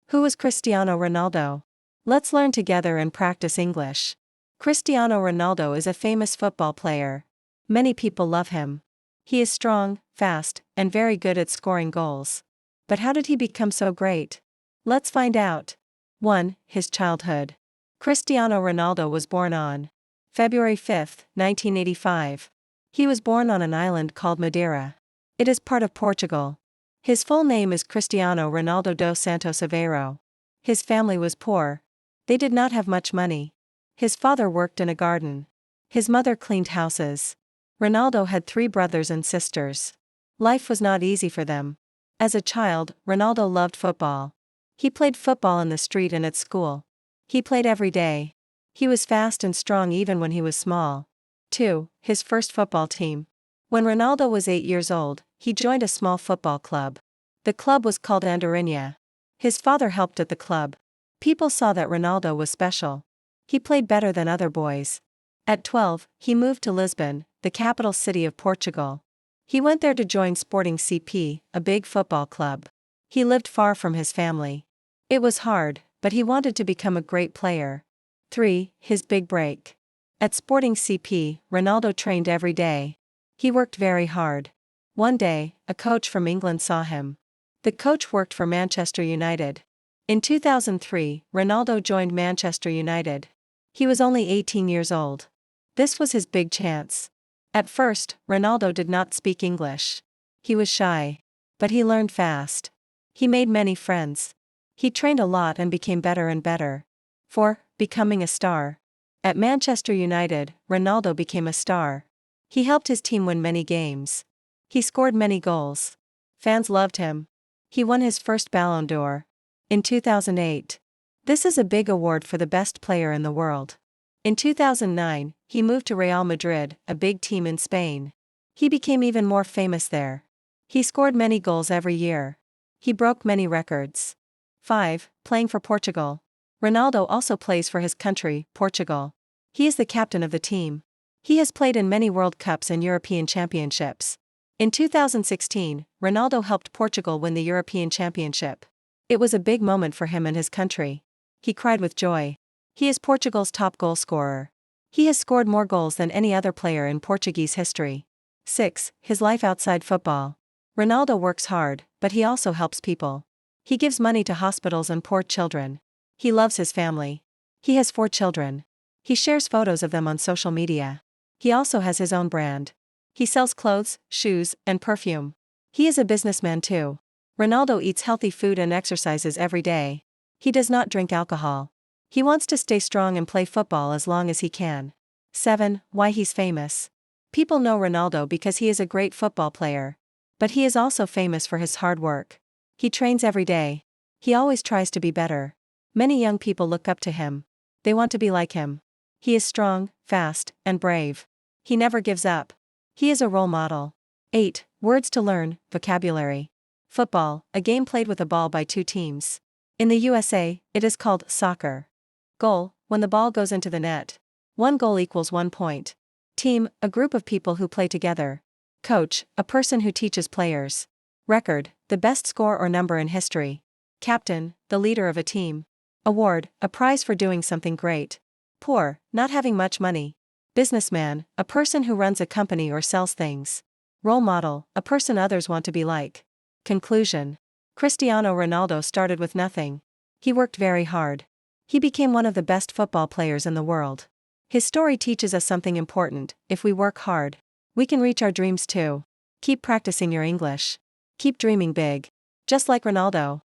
Who is Cristiano Ronaldo? Let's learn together and practice English. Cristiano Ronaldo is a famous football player. Many people love him. He is strong, fast, and very good at scoring goals. But how did he become so great? Let's find out. 1. His childhood. Cristiano Ronaldo was born on February 5, 1985. He was born on an island called Madeira. It is part of Portugal. His full name is Cristiano Ronaldo dos Santos Aveiro. His family was poor. They did not have much money. His father worked in a garden. His mother cleaned houses. Ronaldo had 3 brothers and sisters. Life was not easy for them. As a child, Ronaldo loved football. He played football in the street and at school. He played every day. He was fast and strong even when he was small. 2. His first football team. When Ronaldo was 8 years old, he joined a small football club. The club was called Narration. His father helped at the club. People saw that Ronaldo was special. He played better than other boys. At 12, he moved to Lisbon, the capital city of Portugal. He went there to join Sporting CP, a big football club. He lived far from his family. It was hard, but he wanted to become a great player. 3. His big break. At Sporting CP, Ronaldo trained every day. He worked very hard. One day, a coach from England saw him. The coach worked for Manchester United. In 2003, Ronaldo joined Manchester United. He was only 18 years old. This was his big chance. At first, Ronaldo did not speak English. He was shy. But he learned fast. He made many friends. He trained a lot and became better and better. 4. Becoming a star. At Manchester United, Ronaldo became a star. He helped his team win many games. He scored many goals. Fans loved him. He won his first Ballon d'Or in 2008. This is a big award for the best player in the world. In 2009, he moved to Real Madrid, a big team in Spain. He became even more famous there. He scored many goals every year. He broke many records. 5. Playing for Portugal. Ronaldo also plays for his country, Portugal. He is the captain of the team. He has played in many World Cups and European Championships. In 2016, Ronaldo helped Portugal win the European Championship. It was a big moment for him and his country. He cried with joy. He is Portugal's top goal scorer. He has scored more goals than any other player in Portuguese history. 6. His life outside football. Ronaldo works hard, but he also helps people. He gives money to hospitals and poor children. He loves his family. He has 4 children. He shares photos of them on social media. He also has his own brand. He sells clothes, shoes, and perfume. He is a businessman too. Ronaldo eats healthy food and exercises every day. He does not drink alcohol. He wants to stay strong and play football as long as he can. 7. Why he's famous. People know Ronaldo because he is a great football player. But he is also famous for his hard work. He trains every day. He always tries to be better. Many young people look up to him. They want to be like him. He is strong, fast, and brave. He never gives up. He is a role model. 8. Words to learn, vocabulary. Football, a game played with a ball by 2 teams. In the USA, it is called soccer. Goal, when the ball goes into the net. 1 goal equals 1 point. Team, a group of people who play together. Coach, a person who teaches players. Record, the best score or number in history. Captain, the leader of a team. Award, a prize for doing something great. Poor, not having much money. Businessman, a person who runs a company or sells things. Role model, a person others want to be like. Conclusion. Cristiano Ronaldo started with nothing. He worked very hard. He became one of the best football players in the world. His story teaches us something important: if we work hard, we can reach our dreams too. Keep practicing your English. Keep dreaming big. Just like Ronaldo.